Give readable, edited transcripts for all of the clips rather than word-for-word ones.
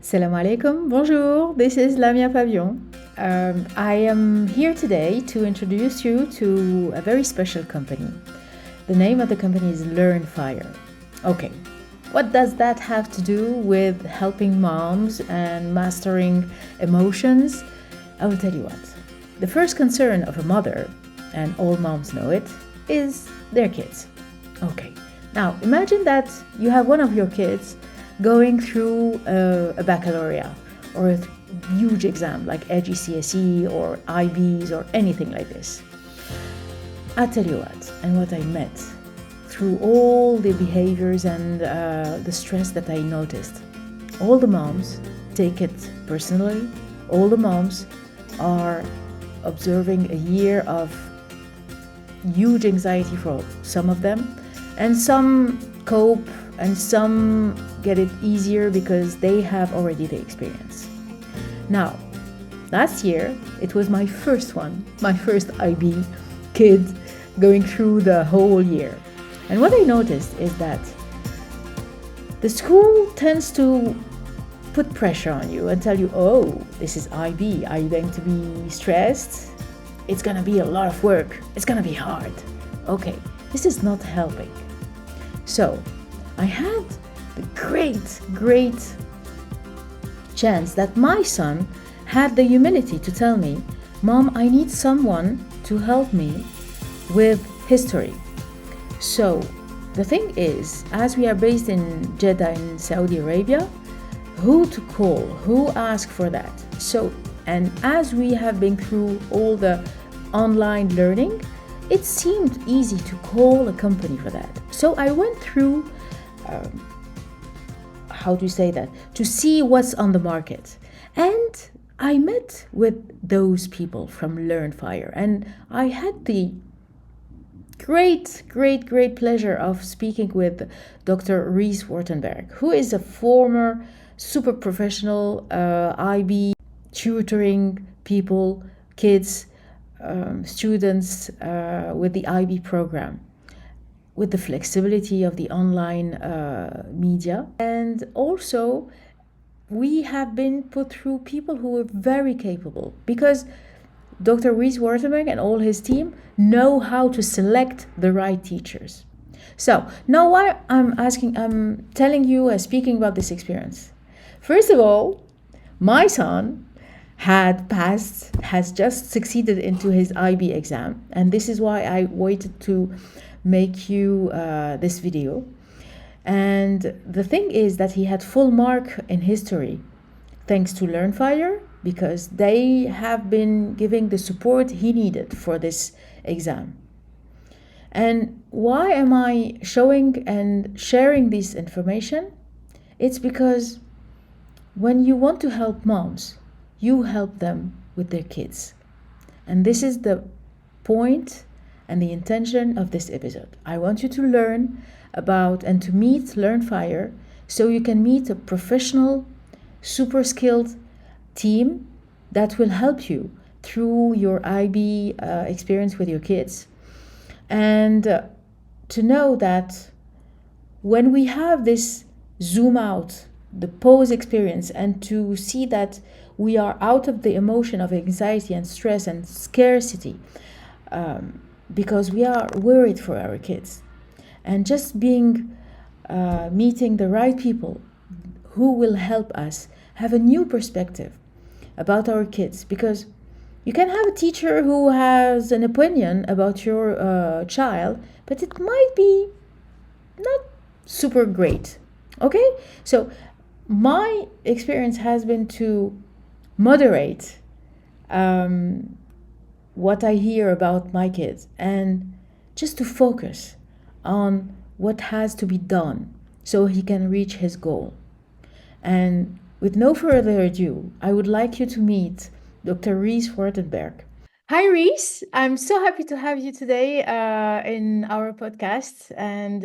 Salam alaikum, bonjour, this is Lamia Pavillon. I am here today to introduce you to a very special company. The name of the company is LearnFire. Okay, what does that have to do with helping moms and mastering emotions? I will tell you what. The first concern of a mother, and all moms know it, is their kids. Okay, now imagine that you have one of your kids going through a baccalaureate or a huge exam like IGCSE or IBs or anything like this. I'll tell you what, and what I met through all the behaviors and the stress that I noticed. All the moms take it personally. All the moms are observing a year of huge anxiety for some of them, and some cope and some get it easier because they have already the experience. Now, last year, it was my first IB kid going through the whole year. And what I noticed is that the school tends to put pressure on you and tell you, oh, this is IB. Are you going to be stressed? It's going to be a lot of work. It's going to be hard. Okay, this is not helping. So I had the great chance that my son had the humility to tell me, Mom, I need someone to help me with history. So the thing is, as we are based in Jeddah in Saudi Arabia, who to call, who ask for that? So, and as we have been through all the online learning, it seemed easy to call a company for that. So I went through, to see what's on the market. And I met with those people from LearnFire, and I had the great pleasure of speaking with Dr. Reece Wartenberg, who is a former super professional IB tutoring people, kids, students with the IB program, with the flexibility of the online media. And also, we have been put through people who are very capable, because Dr. Reece Wartenberg and all his team know how to select the right teachers. So now why I'm telling you, speaking about this experience. First of all, my son has just succeeded into his IB exam, and this is why I waited to make you this video. And the thing is that he had full mark in history thanks to LearnFire, because they have been giving the support he needed for this exam. And why am I showing and sharing this information? It's because when you want to help moms, you help them with their kids. And this is the point and the intention of this episode. I want you to learn about and to meet LearnFire so you can meet a professional, super skilled team that will help you through your IB experience with your kids. And to know that when we have this zoom out, the pause experience, and to see that we are out of the emotion of anxiety and stress and scarcity, because we are worried for our kids, and just being meeting the right people who will help us have a new perspective about our kids. Because you can have a teacher who has an opinion about your child, but it might be not super great. Okay, so my experience has been to moderate what I hear about my kids, and just to focus on what has to be done so he can reach his goal. And with no further ado, I would like you to meet Dr. Reece Wartenberg. Hi, Reece. I'm so happy to have you today in our podcast, and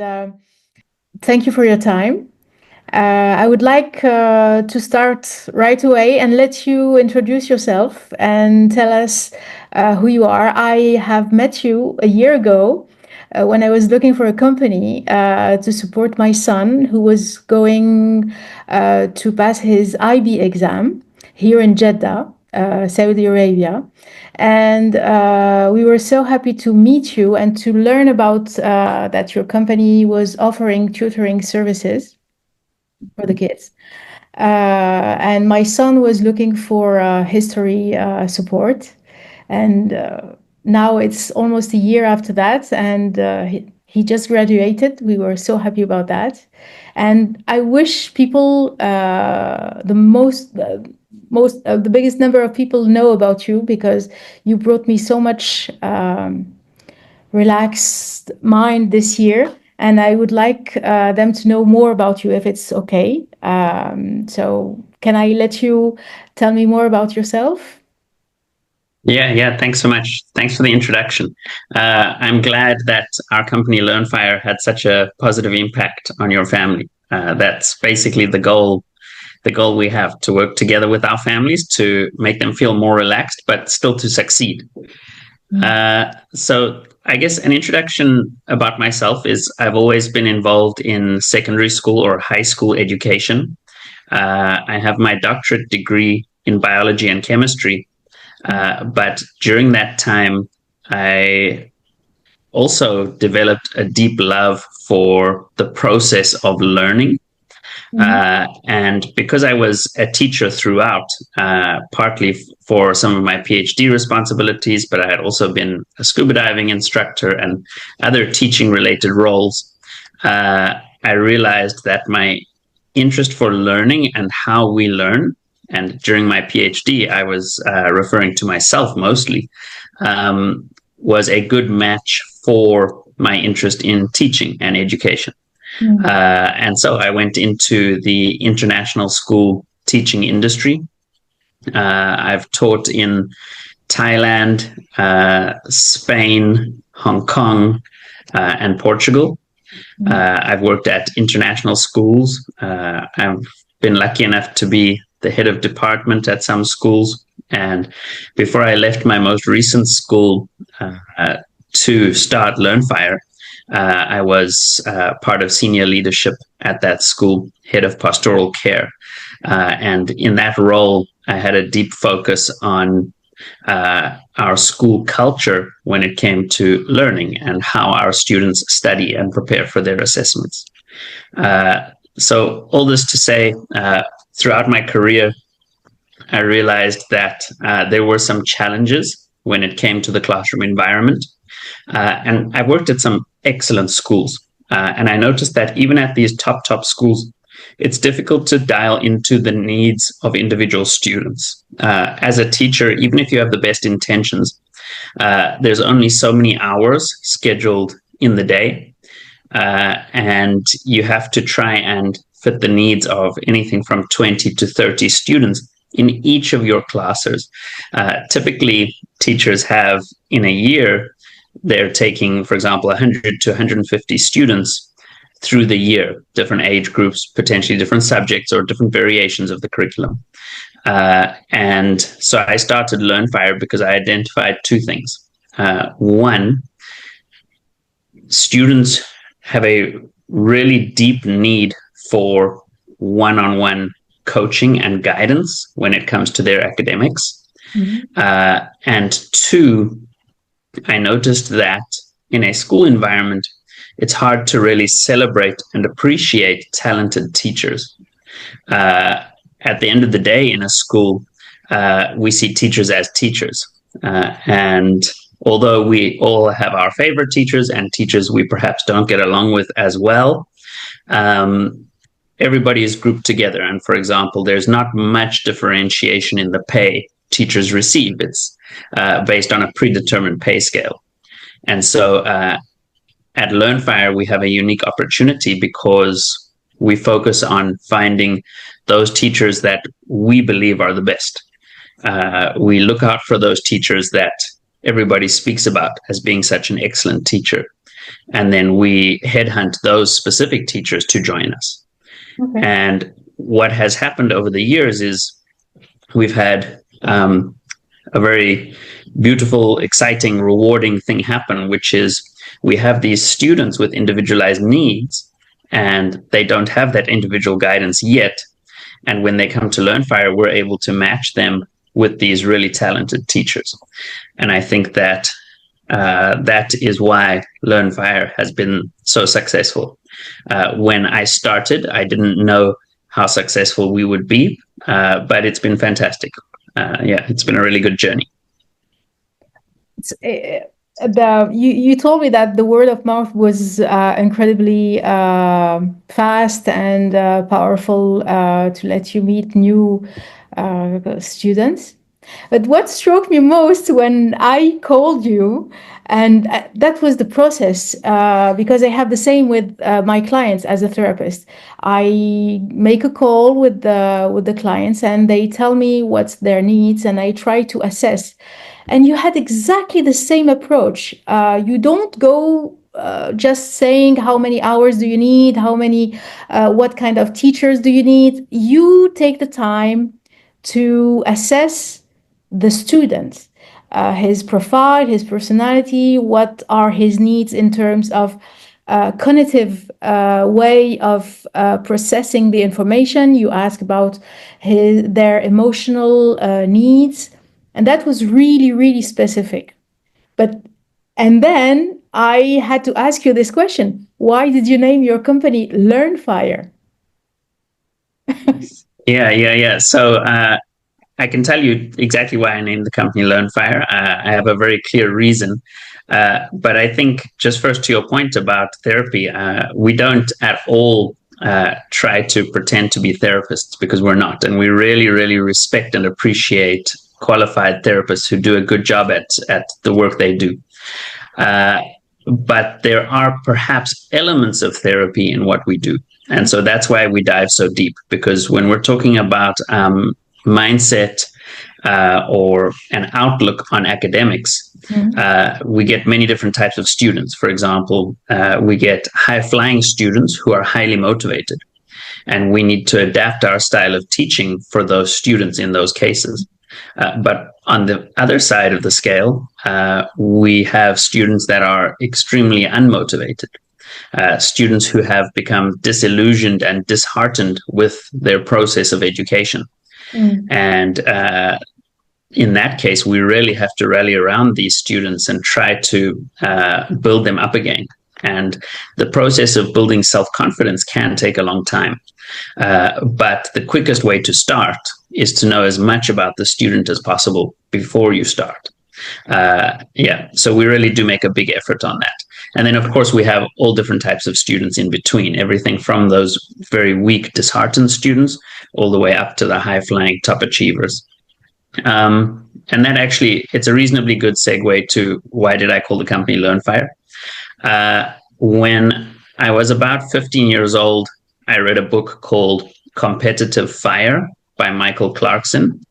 thank you for your time. I would like to start right away and let you introduce yourself and tell us who you are. I have met you a year ago when I was looking for a company to support my son who was going to pass his IB exam here in Jeddah, Saudi Arabia. And we were so happy to meet you and to learn about that your company was offering tutoring services for the kids. And my son was looking for history support. And now it's almost a year after that, and he just graduated. We were so happy about that. And I wish people, the biggest number of people know about you, because you brought me so much relaxed mind this year. And I would like them to know more about you, if it's okay. So can I let you tell me more about yourself? Yeah. Thanks so much. Thanks for the introduction. I'm glad that our company LearnFire had such a positive impact on your family. That's basically the goal. The goal we have, to work together with our families to make them feel more relaxed, but still to succeed. So I guess an introduction about myself is I've always been involved in secondary school or high school education. I have my doctorate degree in biology and chemistry. But during that time, I also developed a deep love for the process of learning. And because I was a teacher throughout, partly for some of my PhD responsibilities, but I had also been a scuba diving instructor and other teaching related roles, I realized that my interest for learning and how we learn, and during my PhD, I was referring to myself mostly, was a good match for my interest in teaching and education. And so I went into the international school teaching industry. I've taught in Thailand, Spain, Hong Kong, and Portugal. I've worked at international schools. I've been lucky enough to be the head of department at some schools. And before I left my most recent school to start LearnFire, I was part of senior leadership at that school, head of pastoral care. And in that role, I had a deep focus on our school culture when it came to learning and how our students study and prepare for their assessments. So all this to say, throughout my career, I realized that there were some challenges when it came to the classroom environment. And I worked at some excellent schools. And I noticed that even at these top schools, it's difficult to dial into the needs of individual students. As a teacher, even if you have the best intentions, there's only so many hours scheduled in the day. And you have to try and fit the needs of anything from 20 to 30 students in each of your classes. Typically, teachers have in a year, they're taking, for example, 100 to 150 students through the year, different age groups, potentially different subjects or different variations of the curriculum. And so I started LearnFire because I identified two things. One, students have a really deep need for one-on-one coaching and guidance when it comes to their academics. And two, I noticed that in a school environment, it's hard to really celebrate and appreciate talented teachers. At the end of the day, in a school, we see teachers as teachers. And although we all have our favorite teachers and teachers we perhaps don't get along with as well, everybody is grouped together. And for example, there's not much differentiation in the pay teachers receive. It's based on a predetermined pay scale. And so at LearnFire, we have a unique opportunity because we focus on finding those teachers that we believe are the best. We look out for those teachers that everybody speaks about as being such an excellent teacher. And then we headhunt those specific teachers to join us. Okay. And what has happened over the years is we've had a very beautiful, exciting, rewarding thing happen, which is we have these students with individualized needs, and they don't have that individual guidance yet. And when they come to LearnFire, we're able to match them with these really talented teachers. And I think that that is why LearnFire has been so successful. When I started, I didn't know how successful we would be, but it's been fantastic. It's been a really good journey. You told me that the word of mouth was incredibly fast and powerful to let you meet new students. But what struck me most when I called you, and that was the process, because I have the same with my clients as a therapist. I make a call with the clients, and they tell me what's their needs, and I try to assess. And you had exactly the same approach. You don't go just saying how many hours do you need, what kind of teachers do you need. You take the time to assess the student, his profile, his personality, what are his needs in terms of cognitive way of processing the information. You ask about their emotional needs. And that was really, really specific. And then I had to ask you this question. Why did you name your company LearnFire? Yeah. So I can tell you exactly why I named the company LearnFire. I have a very clear reason. But I think just first to your point about therapy, we don't at all try to pretend to be therapists, because we're not. And we really, really respect and appreciate qualified therapists who do a good job at the work they do. But there are perhaps elements of therapy in what we do. And so that's why we dive so deep, because when we're talking about mindset or an outlook on academics, we get many different types of students. For example, we get high-flying students who are highly motivated, and we need to adapt our style of teaching for those students in those cases. But on the other side of the scale, we have students that are extremely unmotivated, students who have become disillusioned and disheartened with their process of education. And in that case, we really have to rally around these students and try to build them up again. And the process of building self-confidence can take a long time. But the quickest way to start is to know as much about the student as possible before you start. So we really do make a big effort on that. And then, of course, we have all different types of students in between, everything from those very weak, disheartened students all the way up to the high-flying top achievers. And that actually, it's a reasonably good segue to why did I call the company LearnFire? When I was about 15 years old, I read a book called Competitive Fire by Michael Clarkson.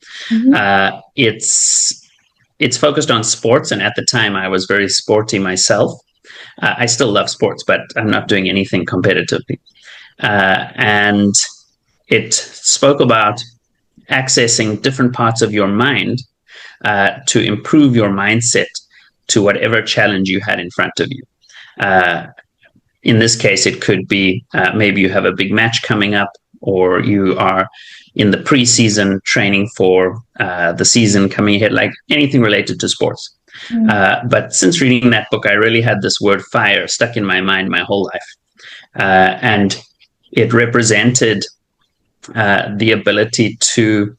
It's focused on sports, and at the time I was very sporty myself. I still love sports, but I'm not doing anything competitively. And it spoke about accessing different parts of your mind to improve your mindset to whatever challenge you had in front of you. In this case, it could be maybe you have a big match coming up, or you are in the preseason training for the season coming ahead, like anything related to sports. But since reading that book, I really had this word fire stuck in my mind my whole life. And it represented the ability to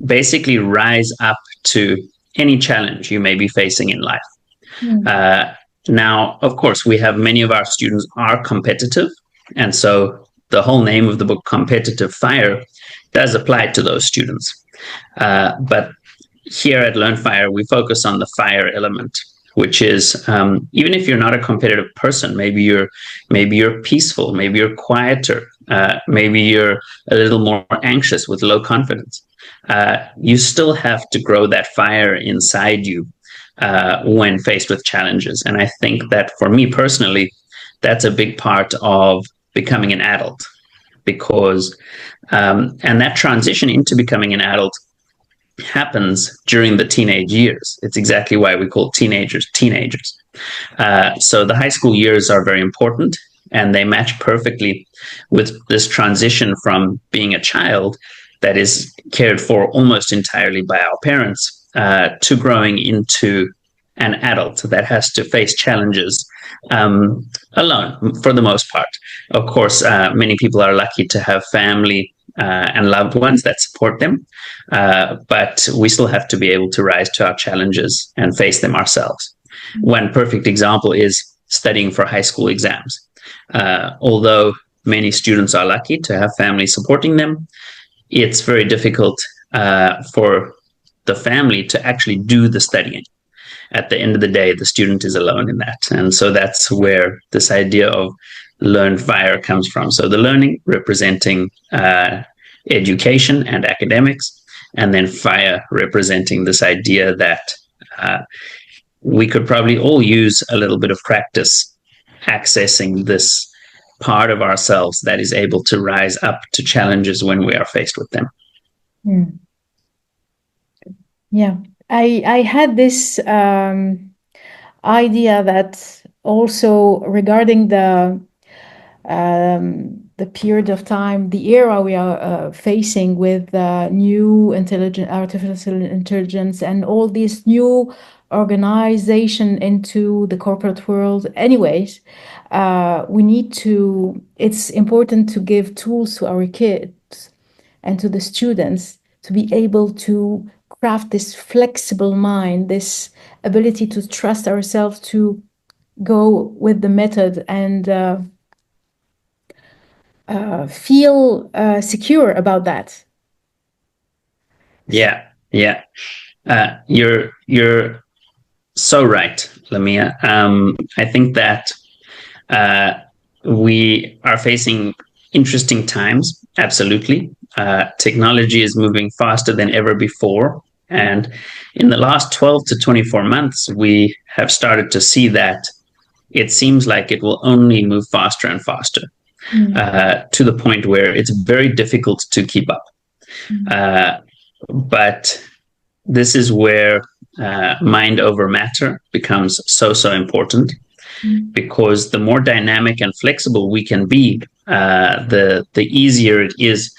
basically rise up to any challenge you may be facing in life. Now, of course, we have many of our students are competitive. And so the whole name of the book, Competitive Fire, does apply to those students. But here at LearnFire, we focus on the fire element, which is even if you're not a competitive person, maybe you're peaceful, maybe you're quieter, maybe you're a little more anxious with low confidence. You still have to grow that fire inside you when faced with challenges. And I think that for me personally, that's a big part of becoming an adult, because and that transition into becoming an adult happens during the teenage years. It's exactly why we call teenagers. So the high school years are very important, and they match perfectly with this transition from being a child that is cared for almost entirely by our parents to growing into an adult that has to face challenges alone for the most part. Of course, many people are lucky to have family and loved ones that support them, but we still have to be able to rise to our challenges and face them ourselves. One perfect example is studying for high school exams. Although many students are lucky to have family supporting them, it's very difficult for the family to actually do the studying. At the end of the day, the student is alone in that. And so that's where this idea of LearnFire comes from. So the learning representing education and academics, and then fire representing this idea that we could probably all use a little bit of practice accessing this part of ourselves that is able to rise up to challenges when we are faced with them. Yeah, I had this idea that also regarding the period of time, the era we are facing with new artificial intelligence and all these new organization into the corporate world. Anyways, it's important to give tools to our kids and to the students to be able to craft this flexible mind, this ability to trust ourselves, to go with the method and feel secure about that. Yeah. You're so right, Lamia. I think that we are facing interesting times. Absolutely. Technology is moving faster than ever before. And in the last 12 to 24 months, we have started to see that it seems like it will only move faster and faster to the point where it's very difficult to keep up. But this is where mind over matter becomes so important, because the more dynamic and flexible we can be, the easier it is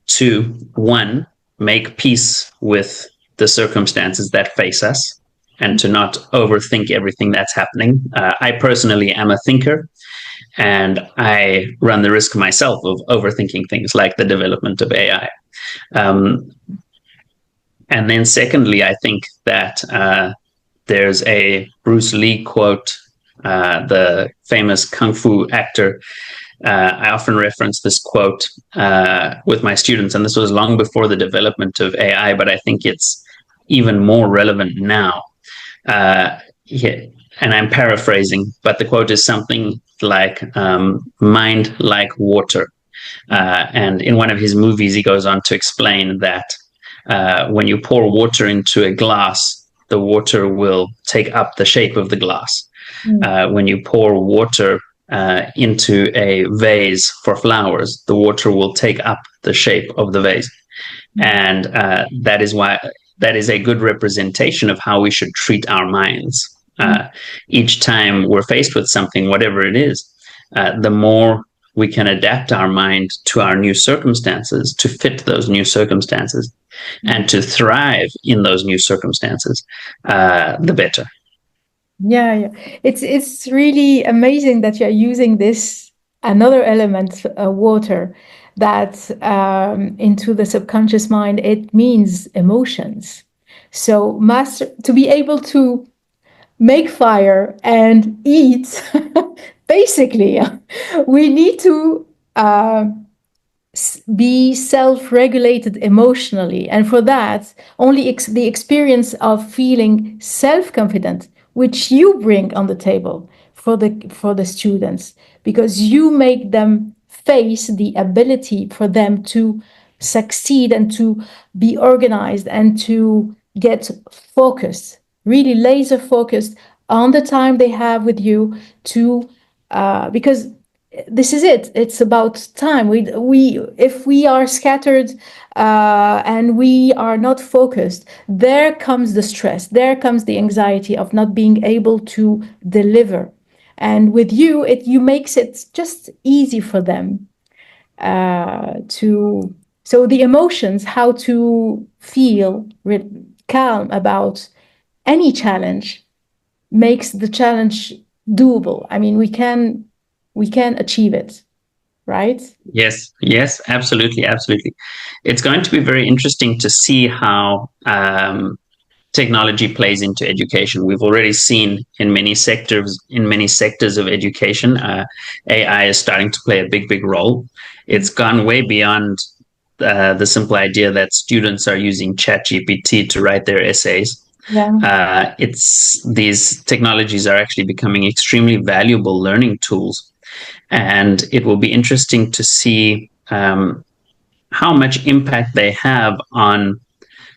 to, one, make peace with the circumstances that face us and to not overthink everything that's happening. I personally am a thinker, and I run the risk myself of overthinking things like the development of AI. And then secondly, I think that there's a Bruce Lee quote, the famous Kung Fu actor. I often reference this quote with my students, and this was long before the development of AI, but I think it's even more relevant now. And I'm paraphrasing, but the quote is something like, mind like water. And in one of his movies, he goes on to explain that when you pour water into a glass, the water will take up the shape of the glass. When you pour water into a vase for flowers, the water will take up the shape of the vase. And that is a good representation of how we should treat our minds. Each time we're faced with something, whatever it is, the more we can adapt our mind to our new circumstances, to fit those new circumstances, and to thrive in those new circumstances, the better. Yeah. It's really amazing that you're using this another element, water, that into the subconscious mind. It means emotions. So to be able to make fire and eat, basically, we need to be self-regulated emotionally. And for that, only the experience of feeling self-confident, which you bring on the table for the students, because you make them face the ability for them to succeed and to be organized and to get focused, really laser focused on the time they have with you, to because this is it. It's about time. If we are scattered and we are not focused, there comes the stress, there comes the anxiety of not being able to deliver. And with you, you makes it just easy for them to. So the emotions, how to feel calm about any challenge, makes the challenge doable. I mean, we can achieve it, right? Yes, yes, absolutely, absolutely. It's going to be very interesting to see how technology plays into education. We've already seen in many sectors of education, AI is starting to play a big role. It's gone way beyond the simple idea that students are using ChatGPT to write their essays. Yeah. It's these technologies are actually becoming extremely valuable learning tools, and it will be interesting to see how much impact they have on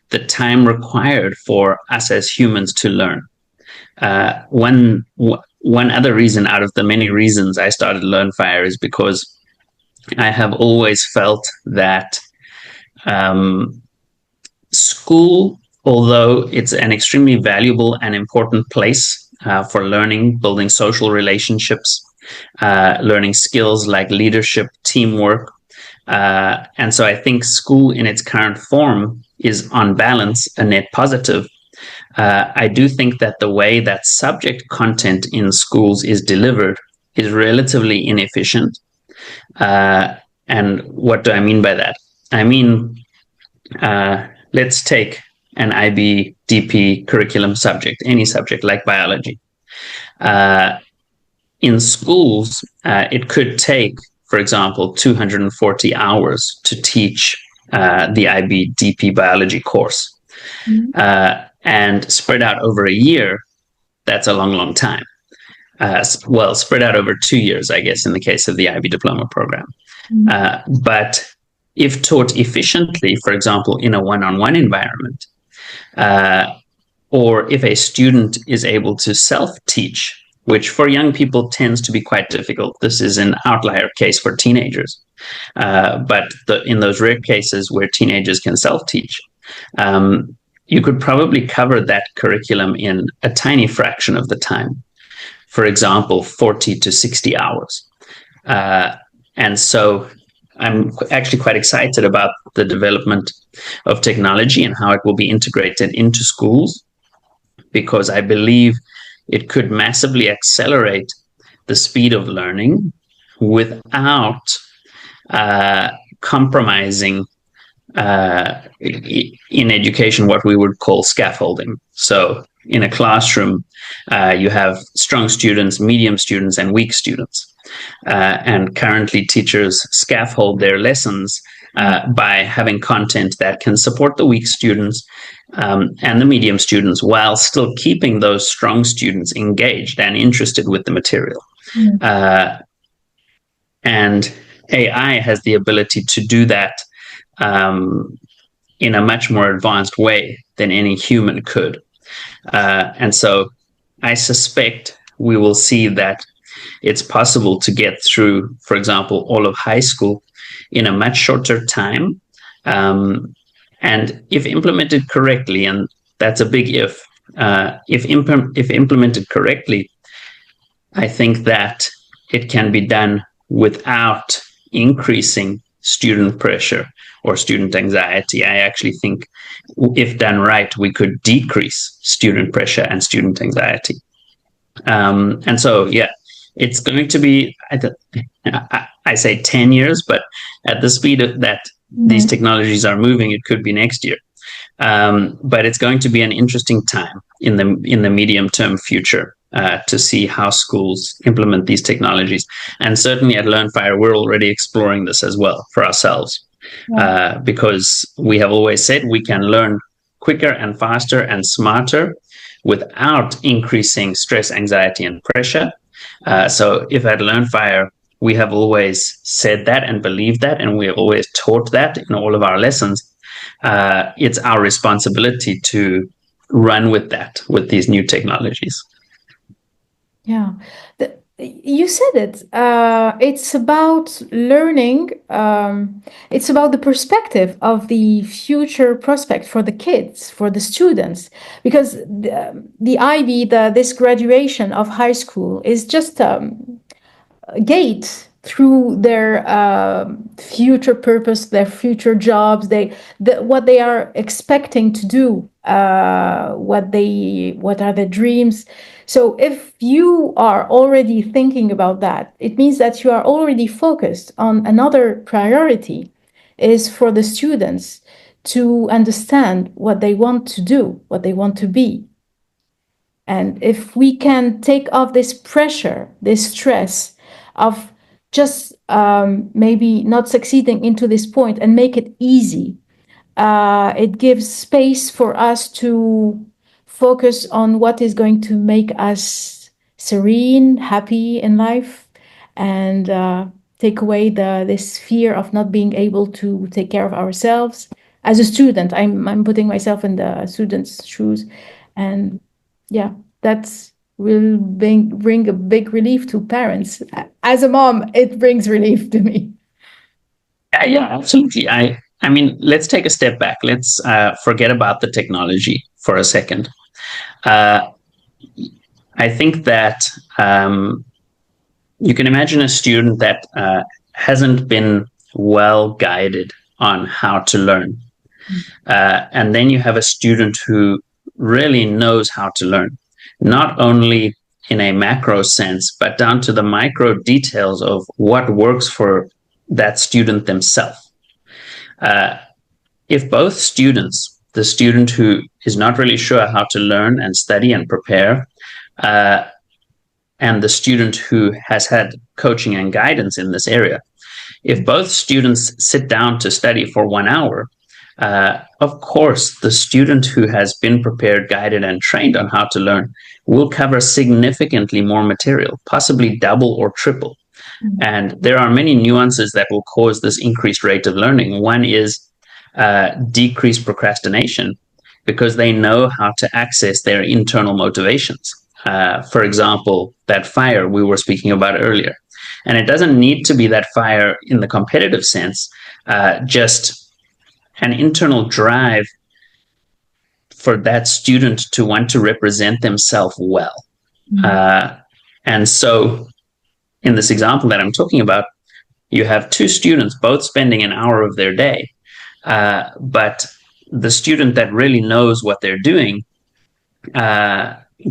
the time required for us as humans to learn. One other reason out of the many reasons I started LearnFire is because I have always felt that school, although it's an extremely valuable and important place for learning, building social relationships, learning skills like leadership, teamwork. And so I think school in its current form is on balance a net positive. I do think that the way that subject content in schools is delivered is relatively inefficient. And what do I mean by that? I mean, let's take an IB/DP curriculum subject, any subject like biology. In schools, it could take, for example, 240 hours to teach the IB/DP biology course. Mm-hmm. And spread out over a year, that's a long time. Well, spread out over 2 years, I guess, in the case of the IB diploma program. Mm-hmm. But if taught efficiently, for example, in a one-on-one environment, or if a student is able to self-teach, which for young people tends to be quite difficult. This is an outlier case for teenagers. But in those rare cases where teenagers can self-teach, you could probably cover that curriculum in a tiny fraction of the time. For example, 40 to 60 hours. And so I'm actually quite excited about the development of technology and how it will be integrated into schools, because I believe it could massively accelerate the speed of learning without compromising in education what we would call scaffolding. So in a classroom, you have strong students, medium students, and weak students. And currently teachers scaffold their lessons by having content that can support the weak students and the medium students while still keeping those strong students engaged and interested with the material. And AI has the ability to do that in a much more advanced way than any human could. And so I suspect we will see that it's possible to get through, for example, all of high school in a much shorter time. And if implemented correctly, and that's a big if implemented correctly, I think that it can be done without increasing student pressure or student anxiety. I actually think if done right, we could decrease student pressure and student anxiety. And so, yeah, it's going to be, I say 10 years, but at the speed that these technologies are moving, it could be next year. But it's going to be an interesting time in the medium term future to see how schools implement these technologies. And certainly at LearnFire, we're already exploring this as well for ourselves, because we have always said we can learn quicker and faster and smarter without increasing stress, anxiety, and pressure. So if at LearnFire, we have always said that and believed that, and we have always taught that in all of our lessons, it's our responsibility to run with that, with these new technologies. Yeah. You said it. It's about learning. It's about the perspective of the future prospect for the kids, for the students, because the IB, this graduation of high school, is just gate through their future purpose, their future jobs, what they are expecting to do, what are their dreams. So if you are already thinking about that, it means that you are already focused on another priority, is for the students to understand what they want to do, what they want to be. And if we can take off this pressure, this stress of just maybe not succeeding into this point and make it easy, it gives space for us to focus on what is going to make us serene, happy in life, and take away this fear of not being able to take care of ourselves. As a student, I'm putting myself in the student's shoes, and yeah, that will bring a big relief to parents. As a mom, it brings relief to me. Yeah, absolutely. I mean, let's take a step back. Let's forget about the technology for a second. I think that you can imagine a student that hasn't been well guided on how to learn. And then you have a student who really knows how to learn, not only in a macro sense, but down to the micro details of what works for that student themselves. If both students, the student who is not really sure how to learn and study and prepare, and the student who has had coaching and guidance in this area, if both students sit down to study for 1 hour, of course, the student who has been prepared, guided, and trained on how to learn will cover significantly more material, possibly double or triple. And there are many nuances that will cause this increased rate of learning. One is decreased procrastination, because they know how to access their internal motivations. For example, that fire we were speaking about earlier. And it doesn't need to be that fire in the competitive sense, just an internal drive for that student to want to represent themselves well. And so in this example that I'm talking about, you have two students both spending an hour of their day, but the student that really knows what they're doing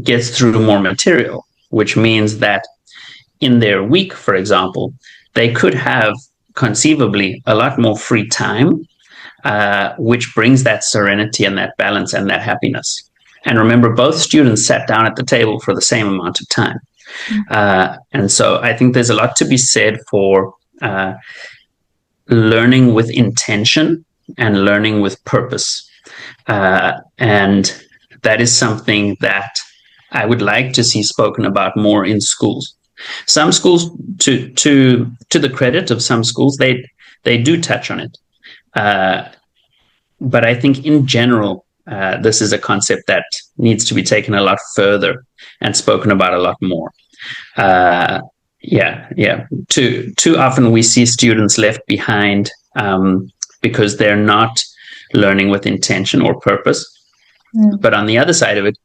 gets through more material, which means that in their week, for example, they could have conceivably a lot more free time, which brings that serenity and that balance and that happiness. And remember, both students sat down at the table for the same amount of time. And so I think there's a lot to be said for learning with intention and learning with purpose. And that is something that I would like to see spoken about more in schools. Some schools, to the credit of some schools, they do touch on it. But I think in general, this is a concept that needs to be taken a lot further and spoken about a lot more. Too often we see students left behind because they're not learning with intention or purpose. But on the other side of it,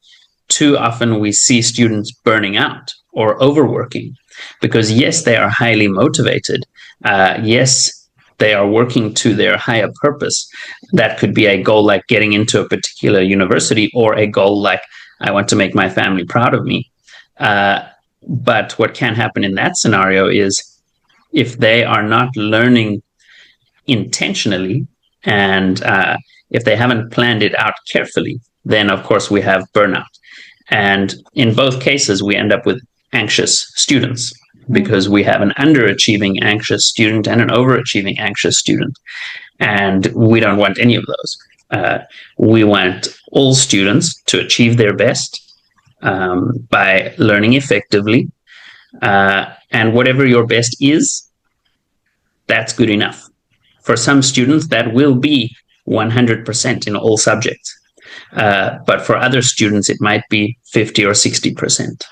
too often we see students burning out or overworking because, yes, they are highly motivated. Yes, they are working to their higher purpose. That could be a goal like getting into a particular university, or a goal like, I want to make my family proud of me. But what can happen in that scenario is, if they are not learning intentionally, and if they haven't planned it out carefully, then of course we have burnout. And in both cases, we end up with anxious students, because we have an underachieving anxious student and an overachieving anxious student. And we don't want any of those. We want all students to achieve their best by learning effectively. And whatever your best is, that's good enough. For some students, that will be 100% in all subjects. But for other students, it might be 50 or 60%.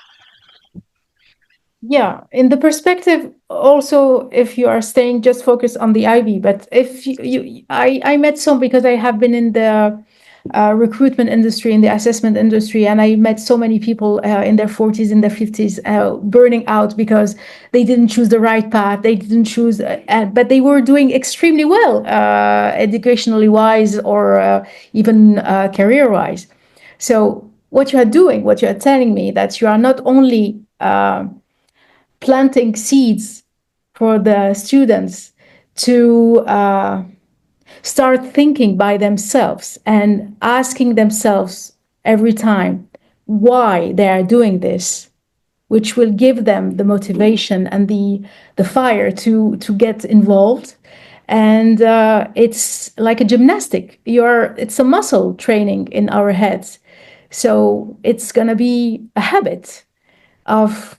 Yeah, in the perspective also, if you are staying just focused on the IB, but if I met some, because I have been in the recruitment industry, in the assessment industry, and I met so many people in their 40s, in their 50s, burning out because they didn't choose the right path. They didn't choose, but they were doing extremely well, educationally wise, or even career wise. So what you are doing, what you are telling me, that you are not only planting seeds for the students to start thinking by themselves and asking themselves every time why they are doing this, which will give them the motivation and the fire to get involved. And it's like a gymnastic. It's a muscle training in our heads. So it's going to be a habit of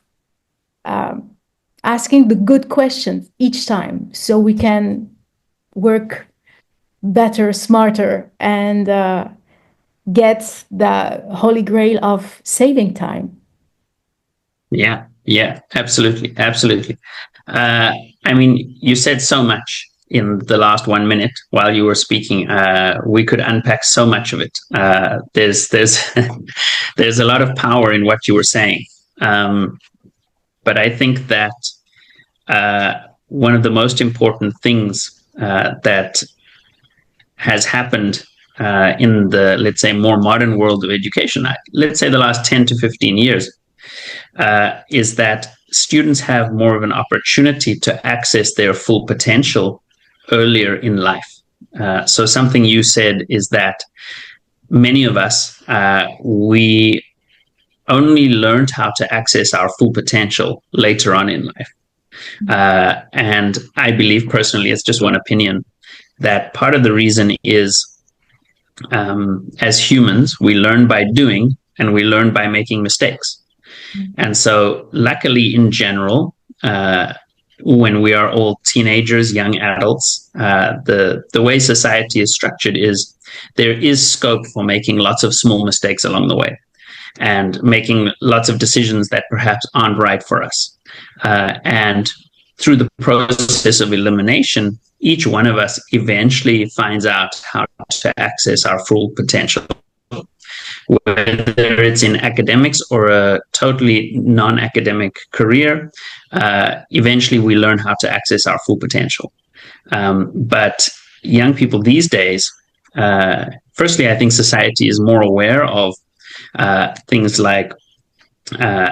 asking the good questions each time, so we can work better, smarter, and get the holy grail of saving time. Yeah, absolutely, absolutely. I mean, you said so much in the last 1 minute while you were speaking. We could unpack so much of it. There's there's a lot of power in what you were saying. But I think that one of the most important things that has happened in the, let's say, more modern world of education, let's say the last 10 to 15 years, is that students have more of an opportunity to access their full potential earlier in life. So something you said is that many of us, we only learned how to access our full potential later on in life. And I believe personally, it's just one opinion, that part of the reason is as humans, we learn by doing and we learn by making mistakes. And so, luckily, in general, when we are all teenagers, young adults, the way society is structured is there is scope for making lots of small mistakes along the way and making lots of decisions that perhaps aren't right for us. And through the process of elimination, each one of us eventually finds out how to access our full potential. Whether it's in academics or a totally non-academic career, eventually we learn how to access our full potential. But young people these days, firstly, I think society is more aware of things like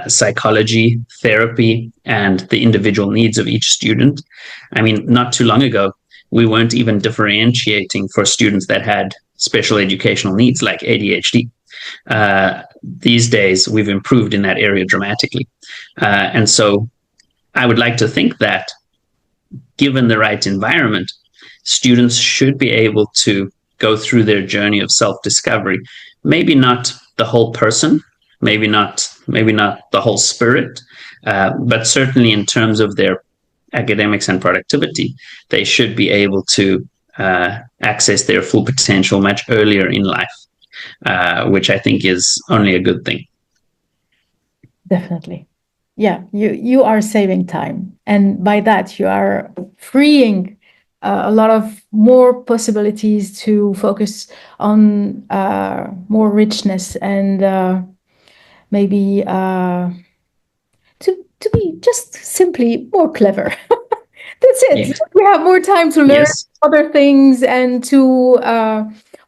psychology, therapy, and the individual needs of each student. I mean, not too long ago, we weren't even differentiating for students that had special educational needs like ADHD. These days, we've improved in that area dramatically. And so I would like to think that given the right environment, students should be able to go through their journey of self-discovery. Maybe not the whole person, maybe not the whole spirit, but certainly in terms of their academics and productivity, they should be able to access their full potential much earlier in life, which I think is only a good thing. Definitely. Yeah, you are saving time, and by that you are freeing a lot of more possibilities to focus on more richness and maybe to be just simply more clever. That's it. Yeah. We have more time to learn Yes. other things and to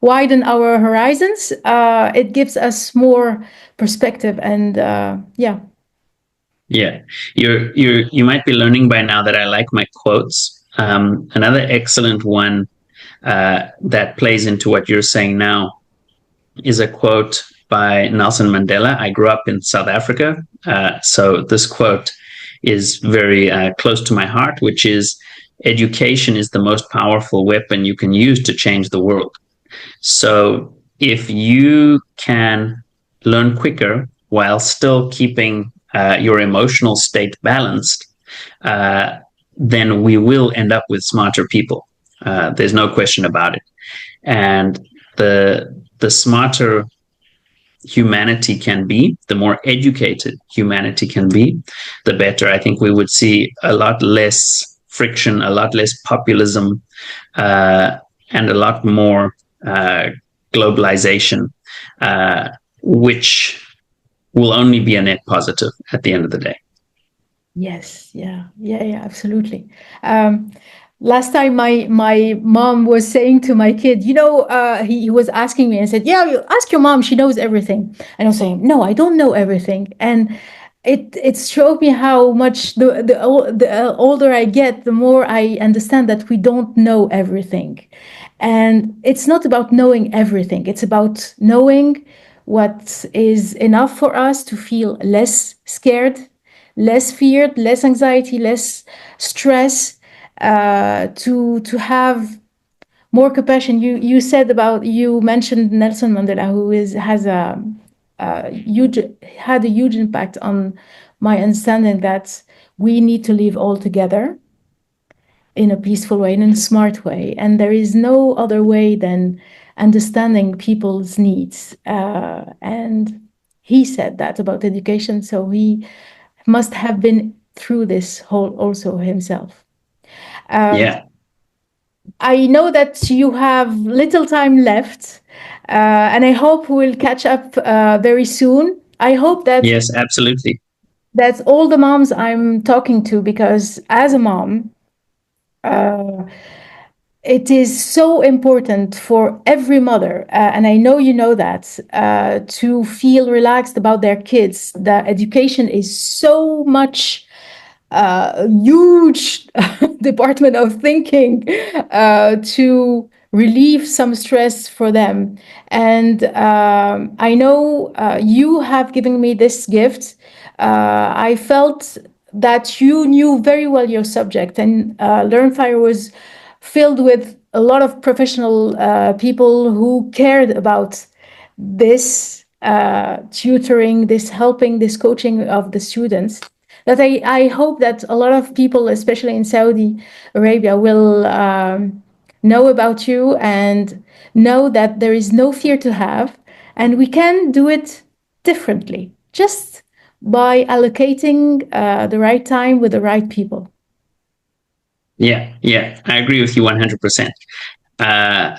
widen our horizons. It gives us more perspective, and yeah. Yeah, you might be learning by now that I like my quotes. Another excellent one that plays into what you're saying now is a quote by Nelson Mandela. I grew up in South Africa, so this quote is very close to my heart, which is, education is the most powerful weapon you can use to change the world. So if you can learn quicker while still keeping your emotional state balanced, then we will end up with smarter people. There's no question about it. And the smarter humanity can be, the more educated humanity can be, the better. I think we would see a lot less friction, a lot less populism, and a lot more globalization, which will only be a net positive at the end of the day. Yes, yeah, absolutely. Last time my mom was saying to my kid, he was asking me and said, "Yeah, you ask your mom; she knows everything." And I was saying, "No, I don't know everything." And it showed me how much the older I get, the more I understand that we don't know everything, and it's not about knowing everything. It's about knowing what is enough for us to feel less scared, less feared, less anxiety, less stress, to have more compassion. You mentioned Nelson Mandela, who has had a huge impact on my understanding that we need to live all together in a peaceful way, in a smart way, and there is no other way than understanding people's needs. And he said that about education, so he must have been through this whole also himself. Yeah. I know that you have little time left, and I hope we'll catch up very soon. I hope that Yes, absolutely. that's all the moms I'm talking to, because as a mom, it is so important for every mother, and I know you know that, to feel relaxed about their kids. The education is so much huge department of thinking to relieve some stress for them. And I know you have given me this gift. I felt that you knew very well your subject, and LearnFire was filled with a lot of professional people who cared about this tutoring, this helping, this coaching of the students. That I hope that a lot of people, especially in Saudi Arabia, will know about you and know that there is no fear to have, and we can do it differently, just by allocating the right time with the right people. Yeah, I agree with you 100%.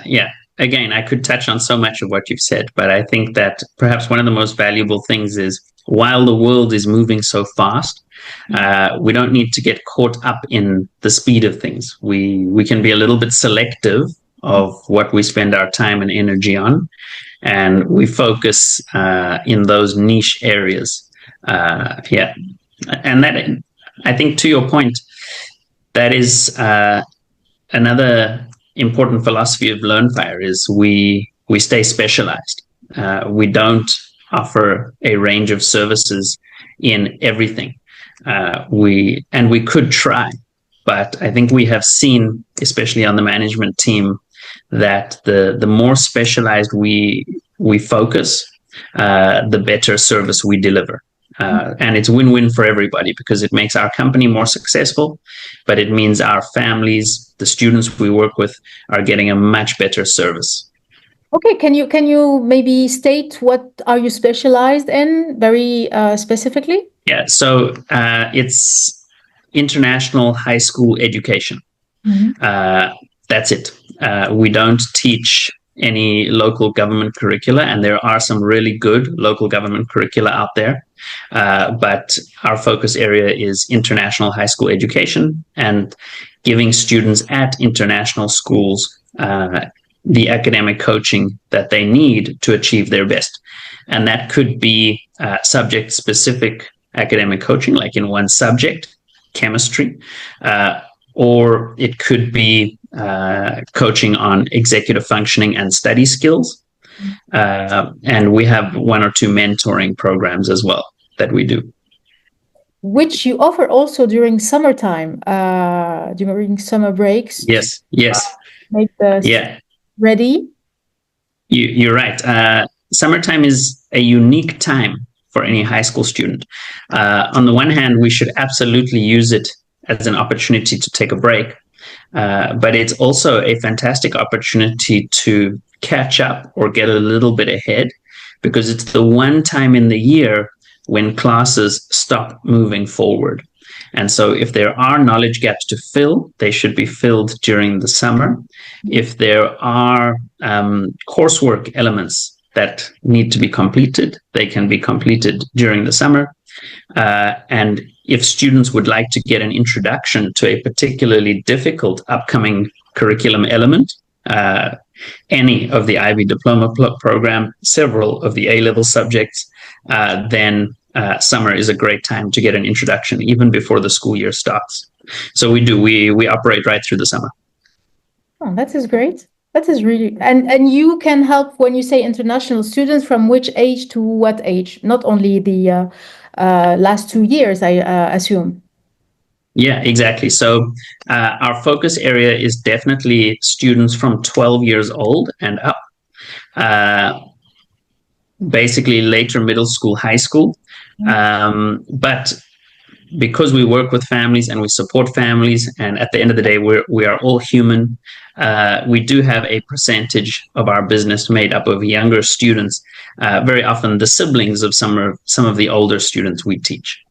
Yeah, again, I could touch on so much of what you've said, but I think that perhaps one of the most valuable things is, while the world is moving so fast, we don't need to get caught up in the speed of things. We can be a little bit selective of what we spend our time and energy on, and we focus in those niche areas. Yeah, and that, I think, to your point, that is another important philosophy of LearnFire is we stay specialized. We don't offer a range of services in everything. We could try, but I think we have seen, especially on the management team, that the more specialized we focus, the better service we deliver. And it's win-win for everybody, because it makes our company more successful, but it means our families, the students we work with, are getting a much better service. Okay, can you maybe state what are you specialized in very specifically? Yeah, so it's international high school education. That's it. We don't teach any local government curricula, and there are some really good local government curricula out there. But our focus area is international high school education and giving students at international schools the academic coaching that they need to achieve their best. And that could be subject-specific academic coaching, like in one subject, chemistry, or it could be coaching on executive functioning and study skills. And we have one or two mentoring programs as well that we do. Which you offer also during summertime, during summer breaks. Yes. Make the ready. You're right. Summertime is a unique time for any high school student. On the one hand, we should absolutely use it as an opportunity to take a break, but it's also a fantastic opportunity to catch up or get a little bit ahead because it's the one time in the year when classes stop moving forward. And so if there are knowledge gaps to fill, they should be filled during the summer. If there are coursework elements that need to be completed, they can be completed during the summer. And if students would like to get an introduction to a particularly difficult upcoming curriculum element, any of the IB diploma program, several of the A-level subjects, then summer is a great time to get an introduction, even before the school year starts. So we operate right through the summer. Oh, that is great. That is really, and you can help when you say international students, from which age to what age? Not only the last 2 years, I assume. Yeah, exactly. So our focus area is definitely students from 12 years old and up. Basically later middle school, high school. But because we work with families and we support families, and at the end of the day, we are all human, we do have a percentage of our business made up of younger students, very often the siblings of some of the older students we teach.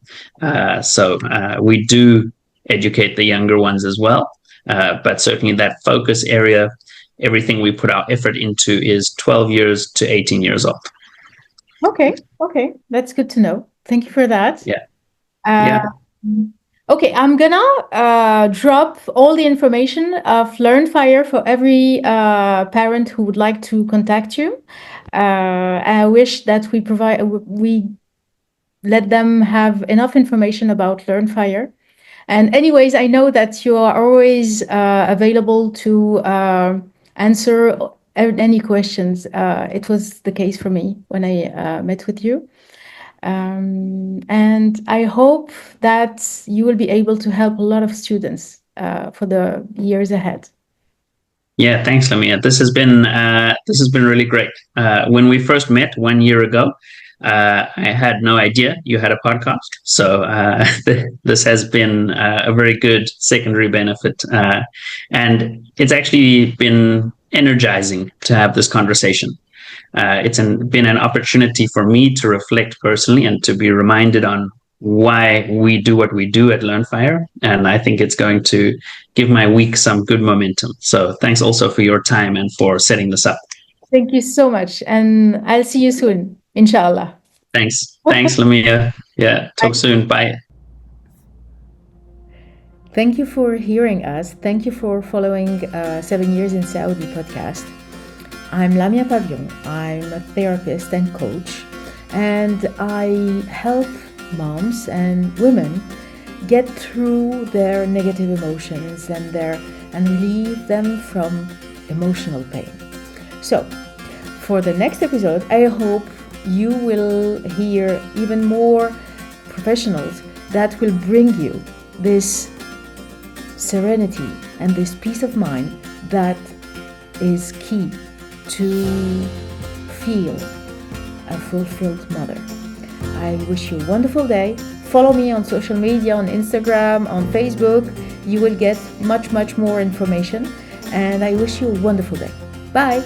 So we do educate the younger ones as well, but certainly that focus area, everything we put our effort into is 12 years to 18 years old. Okay, that's good to know. Thank you for that. Yeah. Okay, I'm gonna drop all the information of LearnFire for every parent who would like to contact you. I wish that we let them have enough information about LearnFire. And anyways, I know that you are always available to answer any questions. It was the case for me when I met with you. And I hope that you will be able to help a lot of students for the years ahead. Yeah, thanks, Lamia. This has been really great. When we first met 1 year ago, I had no idea you had a podcast. So this has been a very good secondary benefit, and it's actually been energizing to have this conversation. It's been an opportunity for me to reflect personally and to be reminded on why we do what we do at LearnFire. And I think it's going to give my week some good momentum. So thanks also for your time and for setting this up. Thank you so much. And I'll see you soon, inshallah. Thanks, Lamia. Yeah, talk soon. Bye. Thank you for hearing us. Thank you for following 7 Years in Saudi podcast. I'm Lamia Pavillon. I'm a therapist and coach, and I help moms and women get through their negative emotions and relieve them from emotional pain. So, for the next episode, I hope you will hear even more professionals that will bring you this serenity and this peace of mind that is key to feel a fulfilled mother. I wish you a wonderful day. Follow me on social media, on Instagram, on Facebook. You will get much more information. And I wish you a wonderful day. Bye.